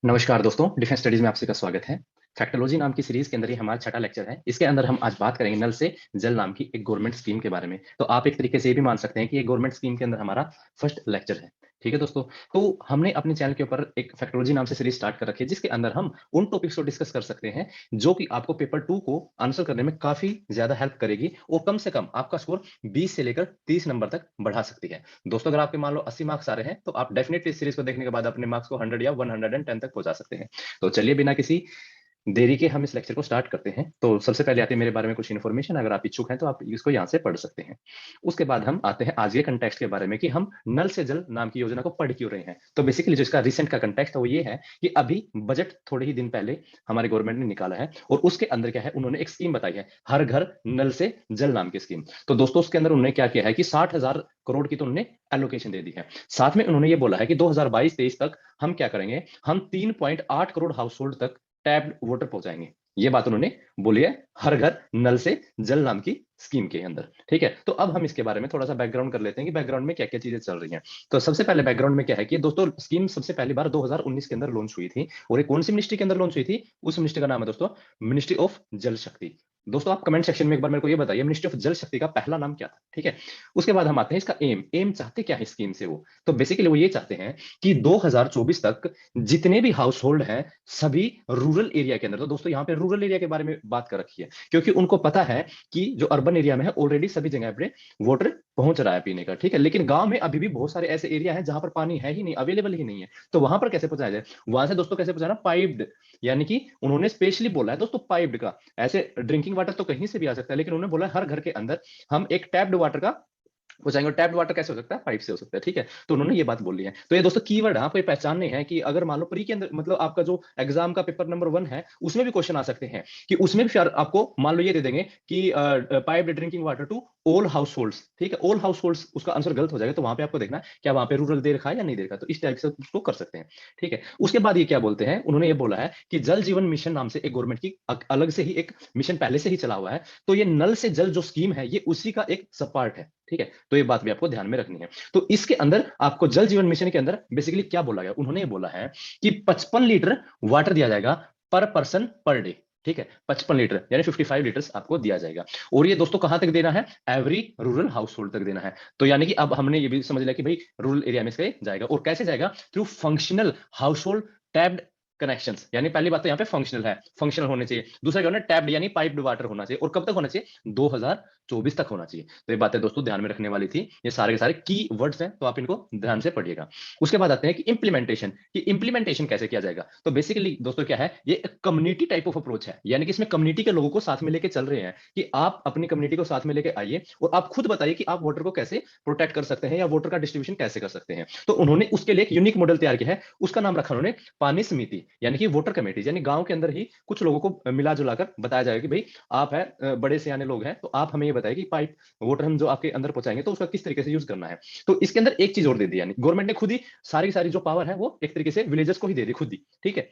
नमस्कार दोस्तों, defence studies में आप सभी का स्वागत है। फैक्टोलॉजी नाम की सीरीज के अंदर ये हमारा छठा लेक्चर है। इसके अंदर हम आज बात करेंगे नल से जल नाम की एक गवर्नमेंट स्कीम के बारे में। तो आप एक तरीके से ये भी मान सकते हैं कि ये गवर्नमेंट स्कीम के अंदर हमारा फर्स्ट लेक्चर है। ठीक है दोस्तों, तो हमने अपने चैनल के ऊपर एक फैक्टोलॉजी नाम से सीरीज स्टार्ट कर रखी है, जिसके अंदर हम उन टॉपिक्स को डिस्कस कर सकते हैं जो कि आपको पेपर 2 को आंसर करने में काफी ज्यादा हेल्प करेगी और कम से कम आपका स्कोर 20 से लेकर 30 नंबर तक बढ़ा सकती है। दोस्तों, अगर आपके मान लो 80 मार्क्स आ रहे हैं तो आप डेफिनेटली इस सीरीज को देखने के बाद अपने मार्क्स को 100 या 110 तक पहुंचा सकते हैं। तो चलिए बिना किसी देरी के हम इस लेक्चर को स्टार्ट करते हैं। तो सबसे पहले आते हैं मेरे बारे में कुछ इन्फॉर्मेशन। अगर आप इच्छुक हैं तो आप इसको यहाँ से पढ़ सकते हैं। उसके बाद हम आते हैं आज के कंटेक्स्ट के बारे में कि हम नल से जल नाम की योजना को पढ़ क्यों रहे हैं। तो बेसिकली जो इसका रिसेंट का कंटेक्स्ट है वो ये है कि अभी बजट थोड़े ही दिन पहले हमारे गवर्नमेंट ने निकाला है और उसके अंदर क्या है, उन्होंने एक स्कीम बताई है, हर घर नल से जल नाम की स्कीम। तो दोस्तों उसके अंदर उन्होंने क्या किया है कि 60,000 करोड़ की तो उन्होंने एलोकेशन दे दी है। साथ में उन्होंने ये बोला है कि 2022-23 तक हम क्या करेंगे, हम 3.8 करोड़ हाउस होल्ड तक टैप्ड वाटर पहुंचाएंगे। ये बात उन्होंने बोली है, हर घर नल से जल नाम की स्कीम के अंदर। ठीक है, तो अब हम इसके बारे में थोड़ा सा बैकग्राउंड कर लेते हैं कि बैकग्राउंड में क्या क्या चीजें चल रही हैं। तो सबसे पहले बैकग्राउंड में क्या है कि दोस्तों स्कीम सबसे पहली बार 2019 के अंदर लॉन्च हुई थी। और ये कौन सी मिनिस्ट्री के अंदर लॉन्च हुई थी? उस मिनिस्ट्री का नाम है दोस्तों मिनिस्ट्री ऑफ जल शक्ति। दोस्तों आप कमेंट सेक्शन में एक बार मेरे को ये बताइए, मिनिस्ट्री ऑफ जल शक्ति का पहला नाम क्या था? ठीक है, उसके बाद हम आते हैं इसका एम चाहते क्या है स्कीम से। वो तो बेसिकली वो ये चाहते हैं कि 2024 तक जितने भी हाउस होल्ड हैं सभी रूरल एरिया के अंदर, तो दोस्तों यहाँ पे रूरल एरिया के बारे में बात कर रखी है क्योंकि उनको पता है कि जो अर्बन एरिया में है ऑलरेडी सभी जगह पे वाटर पहुंच रहा है पीने का। ठीक है, लेकिन गांव में अभी भी बहुत सारे ऐसे एरिया हैं जहां पर पानी है ही नहीं, अवेलेबल ही नहीं है। तो वहां पर कैसे पहुंचाया जाए? वहां से दोस्तों कैसे पहुंचाना? पाइप्ड, यानी कि उन्होंने स्पेशली बोला है दोस्तों पाइप्ड का। ऐसे ड्रिंकिंग वाटर तो कहीं से भी आ सकता है, लेकिन उन्होंने बोला हर घर के अंदर हम एक टैप्ड वाटर का पहुंचाएंगे। और टैप्ड वाटर कैसे हो सकता है? पाइप से हो सकता है। ठीक है, तो उन्होंने ये बात बोली है। तो ये दोस्तों कीवर्ड है, आपको ये पहचानने हैं कि अगर मान लो प्री के अंदर मतलब आपका जो एग्जाम का पेपर नंबर 1 है उसमें भी क्वेश्चन आ सकते हैं कि उसमें भी फिर आपको मान लो ये दे देंगे कि pipe drinking water to all households. ठीक है, ऑल हाउस होल्ड्स उसका आंसर गलत हो जाएगा, तो वहां पे आपको देखना क्या वहां पे रूरल दे रखा है या नहीं दे रखा। तो इस टाइप से उसको कर सकते हैं। ठीक है, उसके बाद ये क्या बोलते हैं, उन्होंने ये बोला है कि जल जीवन मिशन नाम से एक गवर्नमेंट की अलग से ही एक मिशन पहले से ही चला हुआ है। तो ये नल से जल जो स्कीम है ये उसी का एक सब पार्ट है। ठीक है, तो ये बात भी आपको ध्यान में रखनी है। तो इसके अंदर आपको जल जीवन मिशन के अंदर बेसिकली क्या बोला गया, उन्होंने ये बोला है कि 55 लीटर वाटर दिया जाएगा पर पर्सन पर डे। ठीक है, 55 लीटर यानी 55 लीटर्स आपको दिया जाएगा। और ये दोस्तों कहां तक देना है? एवरी रूरल हाउस होल्ड तक देना है। तो यानी कि अब हमने ये भी समझ लिया कि भाई रूरल एरिया में इसका जाएगा। और कैसे जाएगा? Through functional house hold tabbed connections. यानी पहली बात तो यहाँ पे फंक्शनल है, फंक्शनल होने चाहिए। दूसरा क्या होना? टैप्ड यानी पाइप्ड वाटर होना चाहिए। और कब तक होना चाहिए? 2024 तक होना चाहिए। तो ये बातें दोस्तों ध्यान में रखने वाली थी। ये सारे के सारे की वर्ड्स हैं, तो आप इनको ध्यान से पढ़िएगा। उसके बाद आते हैं कि इंप्लीमेंटेशन, कि इंप्लीमेंटेशन कैसे किया जाएगा। तो बेसिकली दोस्तों क्या है, ये एक कम्युनिटी टाइप ऑफ अप्रोच है, यानी कि इसमें कम्युनिटी के लोगों को साथ में लेके चल रहे हैं कि आप अपनी कम्युनिटी को साथ में लेके आइए और आप खुद बताइए कि आप वाटर को कैसे प्रोटेक्ट कर सकते हैं या वाटर का डिस्ट्रीब्यूशन कैसे कर सकते हैं। तो उन्होंने उसके लिए एक यूनिक मॉडल तैयार किया है, उसका नाम रखा उन्होंने पानी समिति, यानी कि वाटर कमेटी। यानी गांव के अंदर ही कुछ लोगों को मिला जुलाकर बताया जाएगा कि भाई आप है बड़े सियाने लोग हैं, तो आप हमें ये बताइए कि पाइप वाटर हम जो आपके अंदर पहुंचाएंगे तो उसका किस तरीके से यूज करना है। तो इसके अंदर एक चीज और दे दी, यानी गवर्नमेंट ने खुद ही सारी की सारी जो पावर है वो एक तरीके से विलेजर्स को ही दे दी खुद ही। ठीक है,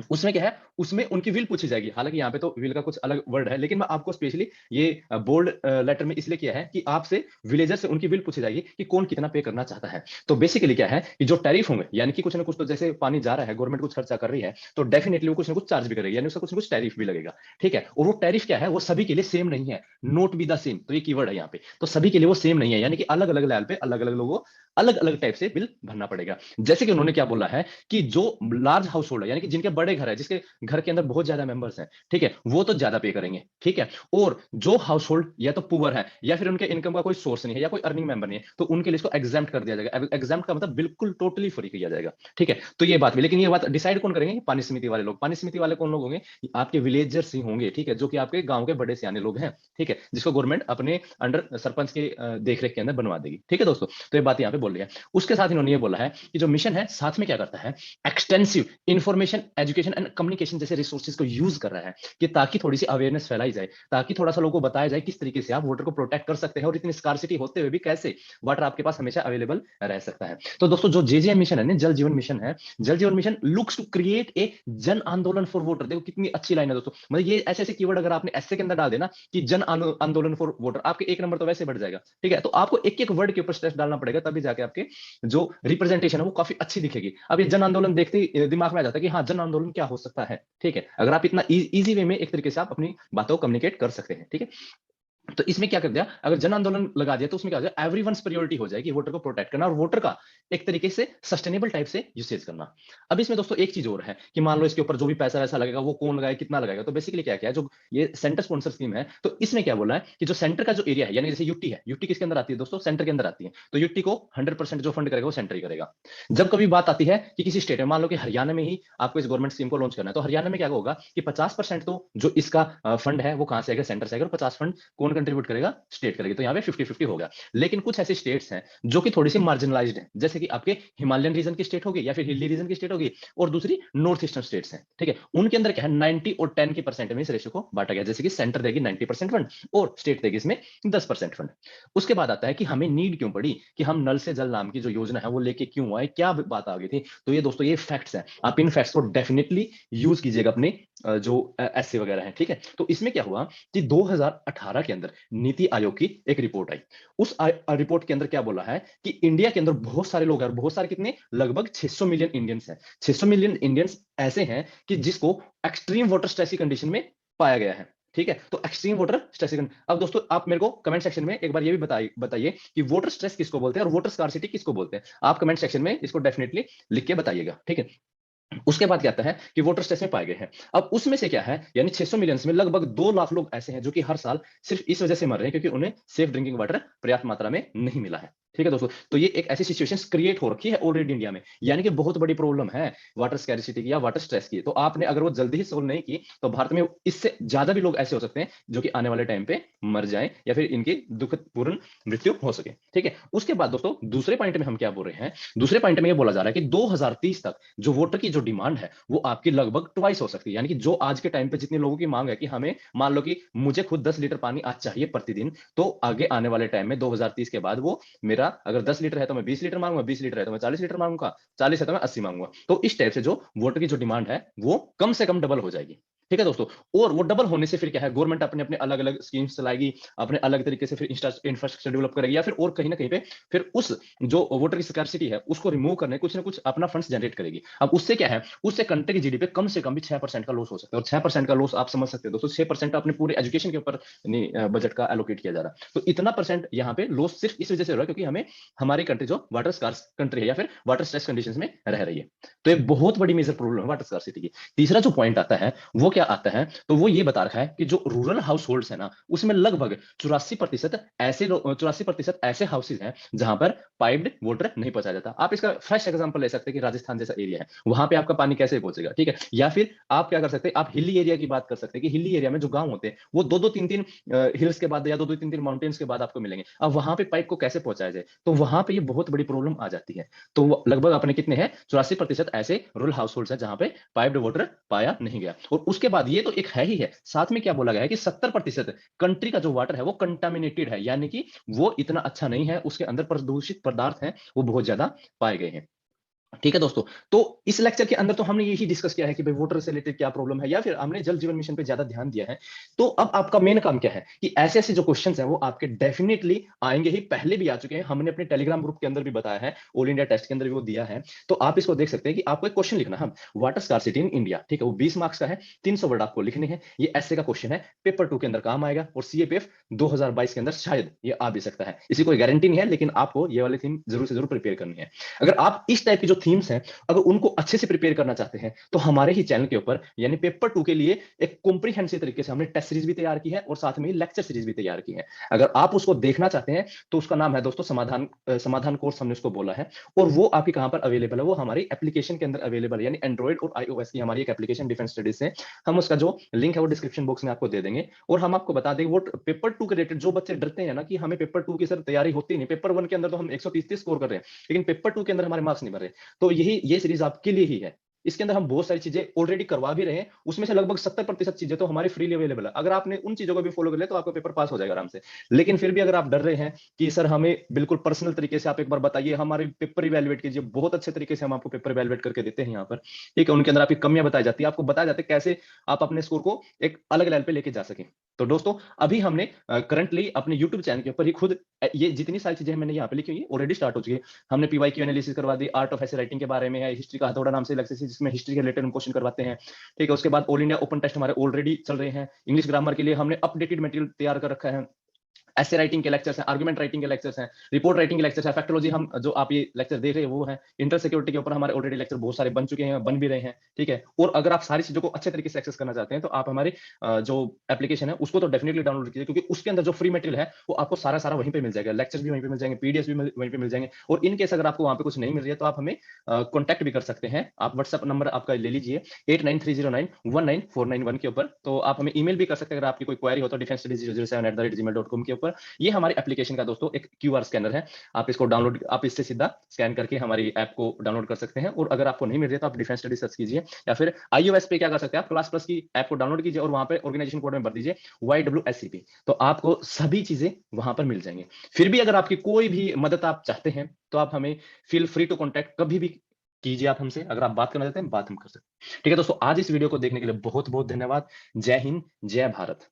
उसमें क्या है, उसमें उनकी विल पूछी जाएगी। हालांकि यहाँ पे तो विल का कुछ अलग वर्ड है, लेकिन मैं आपको स्पेशली ये बोल्ड लेटर में इसलिए किया है कि आपसे विलेजर से उनकी विल पूछी जाएगी कि कौन कितना पे करना चाहता है। तो बेसिकली क्या है कि जो टैरिफ होंगे, यानी कि कुछ ना कुछ, तो जैसे पानी जा रहा है, गवर्नमेंट कुछ खर्चा कर रही है, तो डेफिनेटली वो कुछ ना कुछ चार्ज भी करेगी, यानी उसका कुछ ना कुछ टैरिफ भी लगेगा। ठीक है, और वो टैरिफ क्या है, वो सभी के लिए सेम नहीं है। नोट बी द सेम, तो ये कीवर्ड है यहाँ पे। तो सभी के लिए वो सेम नहीं है, यानी कि अलग अलग लेवल पे अलग अलग लोगों अलग अलग टाइप से बिल भरना पड़ेगा। जैसे कि उन्होंने क्या बोला है कि जो लार्ज हाउस होल्ड है, यानी कि जिनके बड़े घर है, जिसके घर के अंदर बहुत ज्यादा मेंबर्स हैं, ठीक है, वो तो ज्यादा पे करेंगे। ठीक है, और जो हाउस होल्ड या तो पुअर है या फिर उनके इनकम का कोई सोर्स नहीं है या कोई अर्निंग मेंबर नहीं है, तो उनके लिए इसको एग्जाम्प्ट कर दिया जाएगा। एग्जाम्प्ट का मतलब बिल्कुल टोटली फ्री किया जाएगा। ठीक है, तो ये बात भी, लेकिन ये बात डिसाइड कौन करेंगे? पानी समिति वाले लोग। पानी समिति वाले कौन लोग होंगे? आपके विलेजर्स ही होंगे। ठीक है, जो कि आपके गांव के बड़े सियाने लोग हैं। ठीक है, जिसको गवर्नमेंट अपने अंडर सरपंच के देखरेख के अंदर बनवा देगी। ठीक है दोस्तों, तो ये बात यहाँ पे बोल रही है। उसके साथ इन्होंने ये बोला है कि जो मिशन है साथ में क्या करता है, extensive information education and communication जैसे रिसोर्सेज को यूज कर रहा है कि ताकि थोड़ी सी अवेयरनेस फैलाई जाए, ताकि थोड़ा सा लोगों को बताया जाए किस तरीके से आप वाटर को प्रोटेक्ट कर सकते हैं और इतनी स्कार्सिटी होते हुए भी कैसे वाटर आपके पास हमेशा अवेलेबल रह सकता है। तो दोस्तों जो जेजे मिशन है, जल जीवन मिशन है, Jal Jeevan mission looks to create a jan andolan for water. देखो कितनी अच्छी लाइन है दोस्तों, मतलब ये ऐसे ऐसे कीवर्ड अगर आपने ऐसे के अंदर डाल देना कि जन आंदोलन फॉर वाटर, आपके एक नंबर तो वैसे बढ़ जाएगा। ठीक है, तो आपको एक एक वर्ड के ऊपर स्ट्रेस डालना पड़ेगा, तभी जाके आपके जो रिप्रेजेंटेशन है वो काफी अच्छी दिखेगी। अब ये जन आंदोलन देखते ही दिमाग में आ जाता है कि हाँ, जन आंदोलन क्या हो सकता है, ठीक है, अगर आप इतना इजी वे में एक तरीके से आप अपनी बातों को कम्युनिकेट कर सकते हैं, ठीक है। तो इसमें क्या कर दिया, अगर जन आंदोलन लगा दिया तो उसमें क्या हो जाए, एवरीवन्स प्रायोरिटी हो जाएगी वोटर को प्रोटेक्ट करना और वोटर का एक तरीके से सस्टेनेबल टाइप से यूसेज करना। अब इसमें दोस्तों एक चीज और है कि मान लो इसके ऊपर जो भी पैसा वैसा लगेगा वो कौन लगाएगा, कितना लगाएगा। तो बेसिकली क्या है, जो ये सेंटर स्पॉन्सर स्कीम है, तो इसमें क्या बोला है कि जो सेंटर का जो एरिया है, यानी जैसे यूटी है, यूटी किसके अंदर आती है दोस्तों, सेंटर के अंदर आती है, तो यूटी को 100% जो फंड करेगा वो सेंटर ही करेगा। जब कभी बात आती है कि किसी स्टेट में, मान लो कि हरियाणा में ही आपको इस गवर्नमेंट स्कीम को लॉन्च करना है, तो हरियाणा में क्या होगा कि 50% तो जो इसका फंड है वो कहां से आएगा, सेंटर से आएगा, और 50 फंड कौन कंट्रीब्यूट करेगा, स्टेट करेगी। तो यहाँ पे 50-50 हो गया। लेकिन कुछ ऐसे स्टेट्स हैं जो कि थोड़ी सी मार्जिनलाइज्ड हैं, जैसे कि आपके हिमालयन रीजन की स्टेट होगी या फिर हिली रीजन की स्टेट होगी, और दूसरी नॉर्थ ईस्टर्न स्टेट्स हैं, ठीक है। उनके अंदर क्या है, 90 और 10 की परसेंट में इस रेशो को बांटा गया, जैसे कि सेंटर देगी 90% फंड और स्टेट देगी इसमें 10% फंड। उसके बाद आता है कि हमें नीड क्यों पड़ी कि हम नल से जल नाम की जो योजना है वो लेके क्यों आए, क्या बात आ गई थी। तो ये दोस्तों ये फैक्ट्स हैं, आप इन फैक्ट्स को डेफिनेटली यूज कीजिएगा अपने जो ऐसे वगैरह हैं, ठीक है। तो इसमें क्या हुआ कि 2018 के अंदर नीति आयोग की एक रिपोर्ट आई। उस रिपोर्ट के अंदर क्या बोला है कि इंडिया के अंदर बहुत सारे लोग हैं, बहुत सारे कितने, लगभग 600 मिलियन इंडियंस हैं। 600 मिलियन इंडियंस ऐसे हैं कि जिसको एक्सट्रीम वाटर स्ट्रेस की कंडीशन में पाया गया है, ठीक है। तो एक्सट्रीम वाटर स्ट्रेस, अब दोस्तों आप मेरे को कमेंट सेक्शन में एक बार ये भी बताइए कि वाटर स्ट्रेस किसको बोलते हैं और वाटर स्कार्सिटी किसको बोलते हैं। आप कमेंट सेक्शन में इसको डेफिनेटली लिख के बताइएगा, ठीक है। उसके बाद क्या आता है कि वोटर स्ट्रेस में पाए गए हैं। अब उसमें से क्या है, यानी 600 मिलियन में लगभग 2 लाख लोग ऐसे हैं जो कि हर साल सिर्फ इस वजह से मर रहे हैं क्योंकि उन्हें सेफ ड्रिंकिंग वाटर पर्याप्त मात्रा में नहीं मिला है, ठीक है दोस्तों। तो ये एक ऐसी सिचुएशन क्रिएट हो रखी है ऑलरेडी इंडिया में, यानी कि बहुत बड़ी प्रॉब्लम है वाटर स्कैरिसिटी की या वाटर स्ट्रेस की। तो आपने अगर वो जल्दी ही सोल्व नहीं की तो भारत में इससे ज्यादा भी लोग ऐसे हो सकते हैं जो कि आने वाले टाइम पे मर जाए या फिर इनकी दुखदपूर्ण मृत्यु हो सके, ठीक है। उसके बाद दोस्तों दूसरे पॉइंट में हम क्या बोल रहे हैं, दूसरे पॉइंट में ये बोला जा रहा है कि 2030 तक जो वोटर की जो डिमांड है वो आपकी लगभग ट्वाइस हो सकती है। यानी कि जो आज के टाइम पे जितने लोगों की मांग है कि हमें, मान लो कि मुझे खुद 10 लीटर पानी आज चाहिए प्रतिदिन, तो आगे आने वाले टाइम में 2030 के बाद वो मेरा अगर 10 लीटर है तो मैं 20 लीटर मांगूंगा, 20 लीटर है तो मैं 40 लीटर मांगूंगा, 40 है तो मैं 80 मांगूंगा। तो इस टाइप से जो वोटर की जो डिमांड है वो कम से कम डबल हो जाएगी, ठीक है दोस्तों। और वो डबल होने से फिर क्या है, गवर्नमेंट अपने अपने अलग अलग स्कीम्स चलाएगी, अपने अलग तरीके से फिर इंफ्रास्ट्रक्चर डेवलप करेगी, या फिर और कहीं ना कहीं पे फिर उस जो वोटर की स्कार्सिटी है उसको रिमूव करने कुछ ना कुछ अपना फंड्स जनरेट करेगी। अब उससे क्या है, उससे कंट्री की जीडीपी कम से कम भी 6% का लॉस हो सकता है, और 6% का लॉस आप समझ सकते हो दोस्तों, 6% अपने पूरे एजुकेशन के ऊपर नहीं बजट का एलोकेट किया जा रहा है। तो इतना परसेंट यहाँ पे लॉस सिर्फ इस वजह से हो रहा है क्योंकि हमें, हमारी कंट्री जो वाटर स्कार्स कंट्री है या फिर वाटर स्ट्रेस कंडीशंस में रह रही है। तो एक बहुत बड़ी मेजर प्रॉब्लम है वाटर स्कार्सिटी की। तीसरा जो पॉइंट आता है वो क्या आता है, तो वो ये बता रखा है कि जो रूरल हाउस होल्ड्स है ना, उसमें लगभग 84% ऐसे हाउसेज हैं जहां पर पाइप्ड वाटर नहीं पहुंचाया जाता। आप इसका फ्रेश एग्जांपल ले सकते हैं कि राजस्थान जैसा एरिया है, वहां पे आपका पानी कैसे पहुंचेगा, ठीक है। या फिर आप क्या कर सकते हैं, आप हिली एरिया की बात कर सकते हैं कि हिली एरिया में जो गांव होते हैं वो दो दो तीन तीन हिल्स के बाद या दो दो तीन तीन माउंटेन्स के बाद आपको मिलेंगे। अब वहां पे पाइप को कैसे पहुंचाया जाए, तो वहां पे ये बहुत बड़ी प्रॉब्लम आ जाती है। तो लगभग अपने कितने हैं, 84% ऐसे रूरल हाउस होल्ड है जहां पे पाइप्ड वाटर पाया नहीं गया। और उसके बाद ये तो एक है ही है, साथ में क्या बोला गया है कि 70% कंट्री का जो वाटर है वो कंटामिनेटेड है, यानी कि वो इतना अच्छा नहीं है, उसके अंदर प्रदूषित पदार्थ हैं वो बहुत ज्यादा पाए गए हैं, ठीक है दोस्तों। तो इस लेक्चर के अंदर तो हमने यही डिस्कस किया है कि भाई वाटर से रिलेटेड क्या प्रॉब्लम है, या फिर हमने जल जीवन मिशन पे ज्यादा ध्यान दिया है। तो अब आपका मेन काम क्या है कि ऐसे ऐसे जो क्वेश्चंस हैं वो आपके डेफिनेटली आएंगे ही, पहले भी आ चुके हैं, हमने अपने टेलीग्राम ग्रुप के अंदर भी बताया है, ऑल इंडिया टेस्ट के अंदर भी वो दिया है। तो आप इसको देख सकते हैं कि आपको एक क्वेश्चन लिखना है, वाटर स्कार्सिटी इन इंडिया, ठीक है, वो 20 मार्क्स का है, 300 वर्ड आपको लिखने हैं। ये ऐसे का क्वेश्चन है, पेपर 2 के अंदर काम आएगा, और सीएपीएफ 2022 के अंदर शायद ये आ भी सकता है, इसी कोई गारंटी नहीं है, लेकिन आपको ये वाली थीम जरूर से जरूर प्रिपेयर करनी है। अगर आप इस टाइप की जो थीम्स हैं अगर उनको अच्छे से प्रिपेयर करना चाहते हैं तो हमारे ही चैनल के ऊपर यानी पेपर 2 के लिए एक कॉम्प्रिहेंसिव तरीके से हमने टेस्ट सीरीज भी तैयार की है और साथ में लेक्चर सीरीज भी तैयार की है। अगर आप उसको देखना चाहते हैं तो उसका नाम है दोस्तों समाधान कोर्स, हमने उसको बोला है। और वो आपकी कहां पर अवेलेबल है, वो हमारी एप्लीकेशन के अंदर अवेलेबल है, यानी एंड्रॉइड और आईओएस की हमारी एक एप्लीकेशन डिफेंस स्टडीज से। हम उसका जो लिंक है वो डिस्क्रिप्शन बॉक्स में आपको दे देंगे। और हम आपको बता देंगे वो पेपर 2 के रिलेटेड, जो बच्चे डरते हैं ना कि हमें पेपर 2 की सर तैयारी होती नहीं, पेपर 1 के अंदर तो हम 130 स्कोर कर रहे हैं लेकिन पेपर 2 के अंदर हमारे मार्क्स नहीं बढ़ रहे, तो यही ये सीरीज आपके लिए ही है। इसके अंदर हम बहुत सारी चीजें ऑलरेडी करवा भी रहे हैं, उसमें से लगभग 70% चीजें तो हमारी फ्रीली अवेलेबल है। अगर आपने उन चीजों को भी फॉलो कर लिया तो आपका पेपर पास हो जाएगा आराम से। लेकिन फिर भी अगर आप डर रहे हैं कि सर हमें बिल्कुल पर्सनल तरीके से आप एक बार बताइए, हमारे पेपर इवेलुएट कीजिए, बहुत अच्छे तरीके से हम आपको पेपर इवेलुएट करके देते हैं यहाँ पर, ठीक है। उनके अंदर आपकी कमियां बताई जाती है, आपको बताया जाता है कैसे आप अपने स्कोर को एक अलग लेवल पे लेके जा सकें। तो दोस्तों अभी हमने करंटली अपने यूट्यूब चैनल के ऊपर ही खुद ये जितनी सारी चीजें मैंने यहाँ पे लिखी हुई है ऑलरेडी स्टार्ट हो चुकी है। हमने पीवाईक्यू एनालिसिस करवा दी, आर्ट ऑफ ऐसे राइटिंग के बारे में है, हिस्ट्री का हथौड़ा नाम से एक्सरसाइज जिसमें हिस्ट्री के रिलेटेड हम क्वेश्चन करवाते हैं। ठीक है, उसके बाद ऑल इंडिया ओपन टेस्ट हमारे ऑलरेडी चल रहे हैं। इंग्लिश ग्रामर के लिए हमने अपडेटेड मटेरियल तैयार कर रखा है। ऐसे राइटिंग के लेक्चर्स हैं, आर्गुमेंट राइटिंग के लेक्चर्स हैं, रिपोर्ट राइटिंग के लेक्चर्स हैं, फैक्टोलॉजी हम जो आप ये लेक्चर देख रहे हैं वो है। इंटर सिक्योरिटी के ऊपर हमारे ऑलरेडी लेक्चर बहुत सारे बन चुके हैं, बन भी रहे हैं। ठीक है, और अगर आप सारी चीजों को अच्छे तरीके से एक्सेस करना चाहते हैं तो आप हमारे जो एप्लीकेशन है उसको तो डेफिनेटली डाउनलोड कीजिए, क्योंकि उसके अंदर जो फ्री मटेरियल है वो आपको सारा सारा वहीं पे मिल जाएगा। लेक्चर भी वहीं पे मिल जाएंगे, पीडीएफ भी वहीं पे मिल जाएंगे। और इन केस अगर आपको वहां पे कुछ नहीं मिल रही है तो आप हमें कॉन्टैक्ट भी कर सकते हैं। आप व्हाट्सएप नंबर आपका ले लीजिए 8930919491 के ऊपर। तो आप हमें ईमेल भी कर सकते हैं अगर आपकी कोई क्वेरी हो तो defensestudies007@gmail.com के ऊपर। ये हमारे एप्लीकेशन का दोस्तों एक क्यूआर स्कैनर है। आप इसको डाउनलोड, आप इससे सीधा स्कैन करके हमारी ऐप को डाउनलोड कर सकते हैं। और अगर आपको नहीं मिल रही है तो आप डिफेंस स्टडी सर्च कीजिए, या फिर iOS पे क्या कर सकते हैं, आप क्लास प्लस की ऐप को डाउनलोड कीजिए और वहां पे ऑर्गेनाइजेशन कोड में भर दीजिए YWSCP, तो आपको सभी चीजें वहां पर मिल जाएंगी। फिर भी अगर आपकी कोई भी मदद आप चाहते हैं तो आप हमें फील फ्री टू कॉन्टैक्ट कभी भी कीजिए। आप हमसे अगर आप बात करना चाहते हैं बात हम कर सकते हैं। ठीक है दोस्तों, आज इस वीडियो को देखने के लिए बहुत बहुत धन्यवाद। जय हिंद, जय भारत।